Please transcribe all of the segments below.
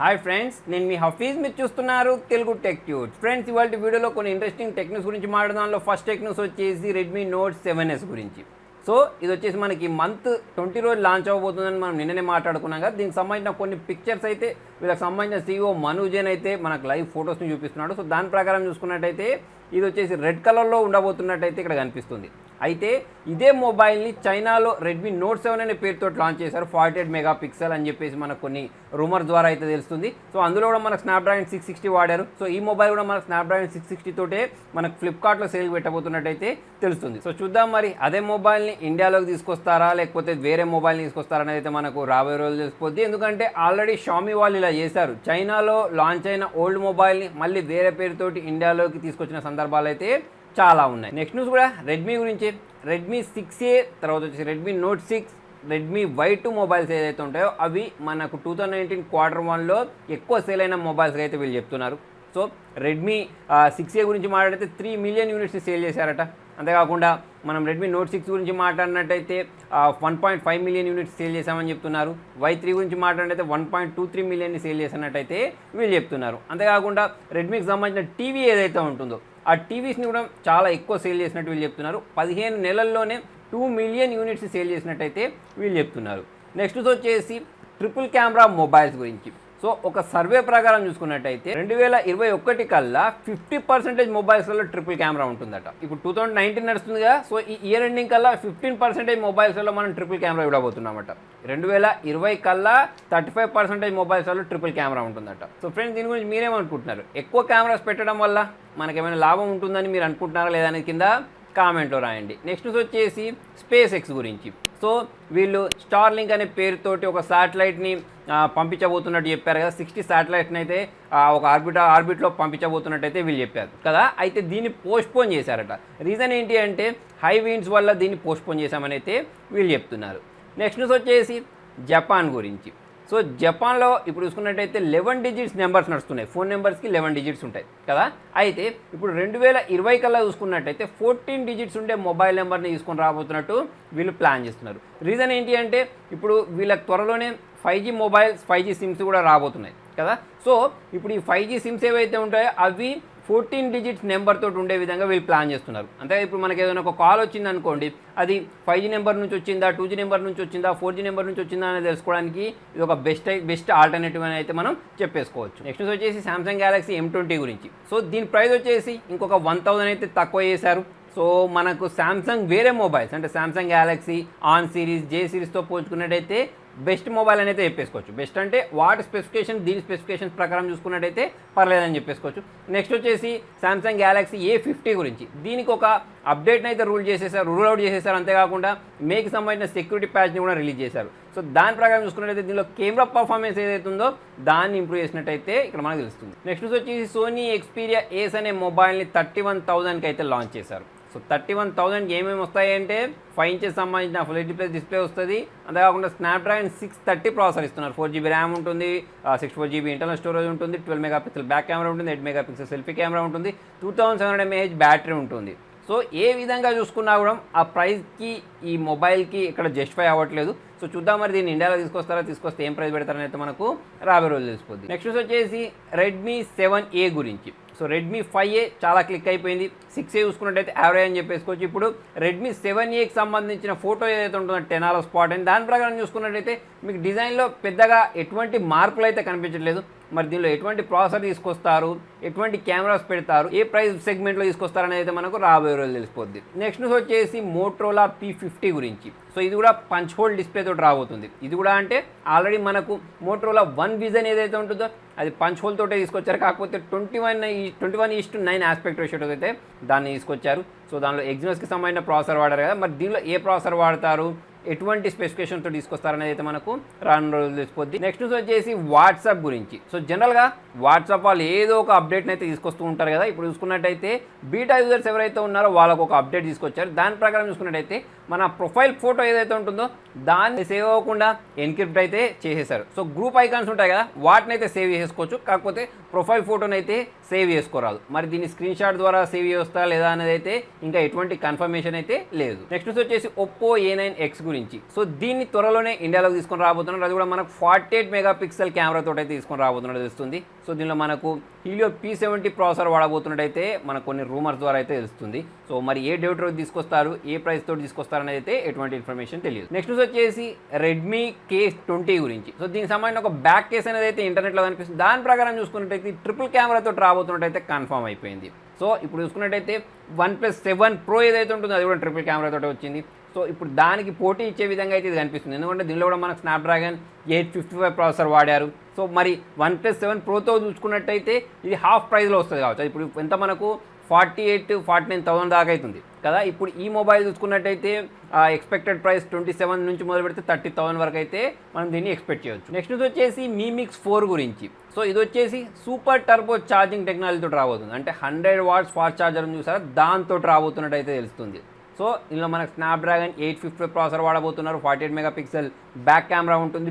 Hi friends, నేను మీ హఫీజ్. మీరు చూస్తున్నారు తెలుగు టెక్ న్యూస్. ఫ్రెండ్స్, ఇవాళ వీడియోలో కొన్ని ఇంట్రెస్టింగ్ టెక్ న్యూస్ గురించి మాట్లాడదాంలో ఫస్ట్ టెక్ న్యూస్ వచ్చేసి రెడ్మీ నోట్ 7S గురించి. సో ఇది వచ్చేసి మనకి మంత్ 20 రోజు లాంచ్ అవ్వబోతుందని మనం నిన్ననే మాట్లాడుకున్నాం కదా. దీనికి సంబంధించిన కొన్ని పిక్చర్స్ అయితే వీళ్ళకి సంబంధించిన CEO మనూజన్ అయితే మనకు లైవ్ ఫొటోస్ని చూపిస్తున్నాడు. సో దాని ప్రకారం చూసుకున్నట్టయితే ఇది వచ్చేసి రెడ్ కలర్లో ఉండబోతున్నట్టయితే ఇక్కడ కనిపిస్తుంది. అయితే ఇదే మొబైల్ని చైనాలో రెడ్మీ నోట్ 7 అనే పేరుతో లాంచ్ చేశారు. 48 మెగాపిక్సెల్ అని చెప్పేసి మనకు కొన్ని రూమర్స్ ద్వారా అయితే తెలుస్తుంది. సో అందులో కూడా మనకు స్నాప్డ్రాగన్ 660 వాడారు. సో ఈ మొబైల్ కూడా మనకు స్నాప్డ్రాగన్ 660 తోటే మనకు ఫ్లిప్కార్ట్లో సేల్ పెట్టబోతున్నట్టయితే తెలుస్తుంది. సో చూద్దాం మరి అదే మొబైల్ని ఇండియాలోకి తీసుకొస్తారా లేకపోతే వేరే మొబైల్ని తీసుకొస్తారా అనేది అయితే మనకు రాబోయే రోజులు తెలిసిపోద్ది. ఎందుకంటే ఆల్రెడీ షామీ వాళ్ళు ఇలా చేశారు. చైనాలో లాంచ్ అయిన ఓల్డ్ మొబైల్ని మళ్ళీ వేరే పేరుతోటి ఇండియాలోకి తీసుకొచ్చిన సందర్భాలు అయితే చాలా ఉన్నాయి. నెక్స్ట్ న్యూస్ కూడా రెడ్మీ గురించి. రెడ్మీ 6A తర్వాత వచ్చేసి Redmi note 6, Redmi Y2 mobiles ఏదైతే ఉంటాయో అవి మనకు 2019 Q1లో ఎక్కువ సేల్ అయిన మొబైల్స్గా అయితే వీళ్ళు చెప్తున్నారు. సో రెడ్మీ 6A గురించి మాట్లాడితే 3 మిలియన్ యూనిట్స్ని సేల్ చేశారట. అంతేకాకుండా మనం రెడ్మీ నోట్ 6 గురించి మాట్లాడినట్టయితే 1.5 మిలియన్ యూనిట్స్ సేల్ చేశామని చెప్తున్నారు. Y3 గురించి మాట్లాడినట్టయితే 1.23 మిలియన్ని సేల్ చేసినట్టయితే వీళ్ళు చెప్తున్నారు. అంతేకాకుండా రెడ్మీకి సంబంధించిన టీవీ ఏదైతే ఉంటుందో ఆ టీవీస్ని కూడా చాలా ఎక్కువ సేల్ చేసినట్టు వీళ్ళు చెప్తున్నారు. 15 నెలల్లోనే 2 మిలియన్ యూనిట్స్ సేల్ చేసినట్టయితే వీళ్ళు చెప్తున్నారు. నెక్స్ట్ వచ్చేసి ట్రిపుల్ కెమెరా మొబైల్స్ గురించి. సో ఒక సర్వే ప్రకారం చూసుకున్నట్టయితే 2021 కల్లా 50% మొబైల్స్లలో ట్రిపుల్ కెమెరా ఉంటుందట. ఇప్పుడు 2019 నడుస్తుందిగా. సో ఈ ఇయర్ ఎండింగ్ కల్లా 15% మొబైల్స్లలో మనం ట్రిపుల్ కెమెరా ఇవ్వబోతున్నామట. 2020 కల్లా 35% మొబైల్స్లలో ట్రిపుల్ కెమెరా ఉంటుందట. సో ఫ్రెండ్స్, దీని గురించి మీరేమనుకుంటున్నారు? ఎక్కువ కెమెరాస్ పెట్టడం వల్ల మనకేమైనా లాభం ఉంటుందని మీరు అనుకుంటున్నారా లేదా అనేది కింద కామెంట్లో రాయండి. నెక్స్ట్ వచ్చేసి స్పేస్ ఎక్స్ గురించి. సో వీళ్ళు స్టార్లింక్ అనే పేరుతోటి ఒక శాటిలైట్ని పంపించబోతున్నట్టు చెప్పారు కదా. 60 శాటిలైట్ని అయితే ఒక ఆర్బిట్లో పంపించబోతున్నట్టయితే వీళ్ళు చెప్పారు కదా. అయితే దీన్ని పోస్ట్పోన్ చేశారట. రీజన్ ఏంటి అంటే హై విండ్స్ వల్ల దీన్ని పోస్ట్పోన్ చేశామని అయితే వీళ్ళు చెప్తున్నారు. నెక్స్ట్ న్యూస్ వచ్చేసి జపాన్ గురించి. సో జపాన్లో ఇప్పుడు చూసుకున్నట్టయితే 11 డిజిట్స్ నెంబర్స్ నడుస్తున్నాయి. ఫోన్ నెంబర్స్కి 11 డిజిట్స్ ఉంటాయి కదా. అయితే ఇప్పుడు 2020 కల్లా చూసుకున్నట్టయితే 14 డిజిట్స్ ఉండే మొబైల్ నెంబర్ని తీసుకొని రాబోతున్నట్టు వీళ్ళు ప్లాన్ చేస్తున్నారు. రీజన్ ఏంటి అంటే ఇప్పుడు వీళ్ళకి త్వరలోనే 5G మొబైల్స్ 5G సిమ్స్ కూడా రాబోతున్నాయి కదా. సో ఇప్పుడు ఈ 5G సిమ్స్ ఏవైతే ఉంటాయో అవి 14 డిజిట్స్ నెంబర్ తోటి ఉండే విధంగా వీళ్ళు ప్లాన్ చేస్తున్నారు. అంటే ఇప్పుడు మనకి ఏదైనా ఒక కాల్ వచ్చింది అనుకోండి, అది 5G నెంబర్ నుంచి వచ్చిందా, 2G నెంబర్ నుంచి వచ్చిందా, 4G నెంబర్ నుంచి వచ్చిందా అనేది తెలుసుకోవడానికి ఇది ఒక బెస్ట్ ఆల్టర్నేటివ్ అని అయితే మనం చెప్పేసుకోవచ్చు. నెక్స్ట్ వచ్చేసి సామ్సంగ్ గ్యాలక్సీ M20 గురించి. సో దీని ప్రైస్ వచ్చేసి ఇంకొక 1000 అయితే తక్కువ చేశారు. సో మనకు సామ్సంగ్ వేరే మొబైల్స్ అంటే Samsung Galaxy on series, J సిరీస్తో పోల్చుకున్నట్టయితే బెస్ట్ మొబైల్ అనేది చెప్పేసుకోవచ్చు. బెస్ట్ అంటే వాటి స్పెసిఫికేషన్ దీని స్పెసిఫికేషన్స్ ప్రకారం చూసుకున్నట్టయితే పర్లేదని చెప్పేసుకోవచ్చు. నెక్స్ట్ వచ్చేసి సామ్సంగ్ గ్యాలక్సీ A50 గురించి. దీనికి ఒక అప్డేట్ని అయితే రూల్ అవుట్ చేసేసారు. అంతేకాకుండా మేకి సంబంధించిన సెక్యూరిటీ ప్యాచ్ని కూడా రిలీజ్ చేశారు. సో దాని ప్రకారం చూసుకున్నట్టయితే దీనిలో కెమెరా పర్ఫార్మెన్స్ ఏదైతే ఉందో దాన్ని ఇంప్రూవ్ చేసినట్టయితే ఇక్కడ మనకు తెలుస్తుంది. నెక్స్ట్ వచ్చేసి సోనీ ఎక్స్పీరియా ఏస్ అనే మొబైల్ని 31,000కి అయితే లాంచ్ చేశారు. సో 31,000కి ఏమేమి వస్తాయి అంటే 5 ఇంచెస్ సంబంధించిన ఫుల్ హెచ్డీ ప్లస్ డిస్ప్లే వస్తుంది. అంతేకాకుండా స్నాప్డ్రాగన్ 630 ప్రాసెసర్ ఇస్తున్నారు. 4GB ర్యామ్ ఉంటుంది, 64GB ఇంటర్నల్ స్టోరేజ్ ఉంటుంది, 12 మెగాపిక్సెల్ బ్యాక్ కెమెరా ఉంటుంది, 8 మెగాపిక్సెల్ సెల్ఫీ కెమెరా ఉంటుంది, 2700 mAh బ్యాటరీ ఉంటుంది. సో ఏ విధంగా చూసుకున్నా కూడా ఆ ప్రైస్కి ఈ మొబైల్కి ఇక్కడ జస్టిఫై అవ్వట్లేదు. సో చూద్దాం మరి దీన్ని ఇండియాలో తీసుకొస్తే ఏం ప్రైస్ పెడతారని అయితే మనకు రాబోయే రోజులు తెలిసిపోద్ది. నెక్స్ట్ వచ్చేసి రెడ్మీ 7A గురించి. సో రెడ్మీ 5A చాలా క్లిక్ అయిపోయింది. 6A చూసుకున్నట్టయితే యావరేజ్ అని చెప్పేసుకోవచ్చు. ఇప్పుడు రెడ్మీ 7Aకి సంబంధించిన ఫోటో ఏదైతే ఉంటుందో 10 స్పాట్ అని దాని ప్రకారం చూసుకున్నట్టయితే మీకు డిజైన్లో పెద్దగా ఎటువంటి మార్పులు అయితే కనిపించట్లేదు. మరి దీనిలో ఎటువంటి ప్రాసెసర్ తీసుకొస్తారు, ఎటువంటి కెమెరాస్ పెడతారు, ఏ ప్రైస్ సెగ్మెంట్లో తీసుకొస్తారు అనేది అయితే మనకు రాబోయే రోజులు తెలిసిపోద్ది. నెక్స్ట్ న్యూస్ వచ్చేసి మోటరోలా P50 గురించి. సో ఇది కూడా పంచ్ హోల్ డిస్ప్లే తోటి రాబోతుంది. ఇది కూడా అంటే ఆల్రెడీ మనకు మోటరోలా 1 విజన్ ఏదైతే ఉంటుందో అది పంచ్ హోల్ తోటే తీసుకొచ్చారు. కాకపోతే 21:9 ఆస్పెక్ట్ రేషియో అయితే దాన్ని తీసుకొచ్చారు. సో దానిలో ఎగ్జినోస్కి సంబంధించిన ప్రాసెసర్ వాడారు కదా. మరి దీనిలో ఏ ప్రాసెసర్ వాడతారు, ఎటువంటి స్పెసిఫికేషన్తో తీసుకొస్తారనేది అయితే మనకు రాను రోజులు తెలిసిపోద్ది. నెక్స్ట్ వచ్చేసి వాట్సాప్ గురించి. సో జనరల్గా వాట్సాప్ వాళ్ళు ఏదో ఒక అప్డేట్ని అయితే తీసుకొస్తూ ఉంటారు కదా. ఇప్పుడు చూసుకున్నట్టయితే బీటా యూజర్స్ ఎవరైతే ఉన్నారో వాళ్ళకు ఒక అప్డేట్ తీసుకొచ్చారు. దాని ప్రకారం చూసుకున్నట్టయితే మన ప్రొఫైల్ ఫోటో ఏదైతే ఉంటుందో దాన్ని సేవ్ అవ్వకుండా ఎన్క్రిప్ట్ అయితే చేసేసారు. సో గ్రూప్ ఐకాన్స్ ఉంటాయి కదా, వాటిని అయితే సేవ్ చేసుకోవచ్చు. కాకపోతే ప్రొఫైల్ ఫోటోని అయితే సేవ్ చేసుకోరాదు. మరి దీన్ని స్క్రీన్ షాట్ ద్వారా సేవ్ చేస్తా లేదా అనేది అయితే ఇంకా ఎటువంటి కన్ఫర్మేషన్ అయితే లేదు. నెక్స్ట్ వచ్చేసి ఒప్పో A9X గురించి. గురించి. సో దీన్ని త్వరలోనే ఇండియాలోకి తీసుకొని రాబోతున్నారు. అది కూడా మనకు 48 మెగాపిక్సెల్ కెమెరాతో అయితే తీసుకొని రాబోతున్నట్టు తెలుస్తుంది. సో దీనిలో మనకు హీలియో P70 ప్రాసెసర్ వాడబోతున్నట్టయితే మనకు కొన్ని రూమర్స్ ద్వారా అయితే తెలుస్తుంది. సో మరి ఏ డేట్ రోజు తీసుకొస్తారు, ఏ ప్రైస్ తోటి తీసుకొస్తారు అనేది అయితే ఎటువంటి ఇన్ఫర్మేషన్ తెలియదు. నెక్స్ట్ వచ్చేసి రెడ్మీ K20 గురించి. సో దీనికి సంబంధించిన ఒక బ్యాక్ కేస్ అనేది అయితే ఇంటర్నెట్లో కనిపిస్తుంది. దాని ప్రకారం చూసుకున్నట్టయితే ట్రిపుల్ కెమెరాతో రాబోతున్నట్టయితే కన్ఫర్మ్ అయిపోయింది. సో ఇప్పుడు చూసుకున్నట్టయితే OnePlus 7 Pro ఏదైతే ఉంటుందో అది కూడా ట్రిపుల్ కెమెరాతో వచ్చింది. సో ఇప్పుడు దానికి పోటీ ఇచ్చే విధంగా అయితే ఇది కనిపిస్తుంది. ఎందుకంటే దీనిలో కూడా మనకు స్నాప్డ్రాగన్ 855 ప్రాసెసర్ వాడారు. సో మరి OnePlus 7 Proతో చూసుకున్నట్టయితే ఇది హాఫ్ ప్రైస్లో వస్తుంది కావచ్చు. ఇప్పుడు ఎంత మనకు 48-49,000 దాకా అవుతుంది కదా. ఇప్పుడు ఈ మొబైల్ చూసుకున్నట్టయితే ఎక్స్పెక్టెడ్ ప్రైస్ 27 నుంచి మొదలు పెడితే 30,000 వరకు అయితే మనం దీన్ని ఎక్స్పెక్ట్ చేయొచ్చు. నెక్స్ట్ వచ్చేసి Mi Mix 4 గురించి. సో ఇది వచ్చేసి సూపర్ టర్బో ఛార్జింగ్ టెక్నాలజీతో రాబోతుంది. అంటే 100 వాట్స్ ఫాస్ట్ ఛార్జర్ చూసారా, దాంతో రాబోతున్నట్టు అయితే తెలుస్తుంది. సో ఇందులో మనకు స్నాప్డ్రాగన్ 855 ప్రాసెసర్ వాడబోతున్నారు. 48 మెగాపిక్సెల్ బ్యాక్ కెమెరా ఉంటుంది.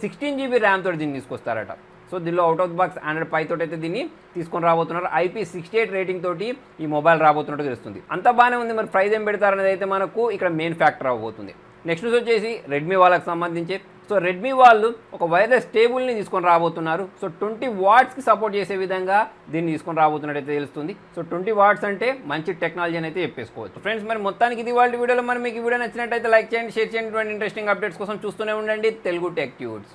16 GB ర్యామ్ తోటి దీన్ని తీసుకొస్తారట. సో దీనిలో out of box Android Pie తోటి అయితే దీన్ని తీసుకొని రాబోతున్నారు. IP68 రేటింగ్ తోటి ఈ మొబైల్ రాబోతున్నట్టు తెలుస్తుంది. అంత బాగానే ఉంది. మరి ప్రైస్ ఏం పెడతారనేది అయితే మనకు ఇక్కడ మెయిన్ ఫ్యాక్టర్ అవ్వబోతుంది. నెక్స్ట్ వచ్చేసి రెడ్మీ వాళ్ళకి సంబంధించి. సో రెడ్మీ వాళ్ళు ఒక వైర్లెస్ టేబుల్ని తీసుకొని రాబోతున్నారు. సో 20 వాట్స్కి సపోర్ట్ చేసే విధంగా దీన్ని తీసుకొని రాబోతున్నట్టయితే తెలుస్తుంది. సో 20 వాట్స్ అంటే మంచి టెక్నాలజీ అని అయితే చెప్పేసుకోవచ్చు. ఫ్రెండ్స్ మరి మొత్తానికి ఇది వాళ్ళ వీడియోలో. మరి మీకు ఈ వీడియో నచ్చినట్టయితే లైక్ చేయండి, షేర్ చేయండి. ఇంట్రెస్టింగ్ అప్డేట్స్ కోసం చూస్తూనే ఉండండి తెలుగు టెక్ ట్యూట్స్.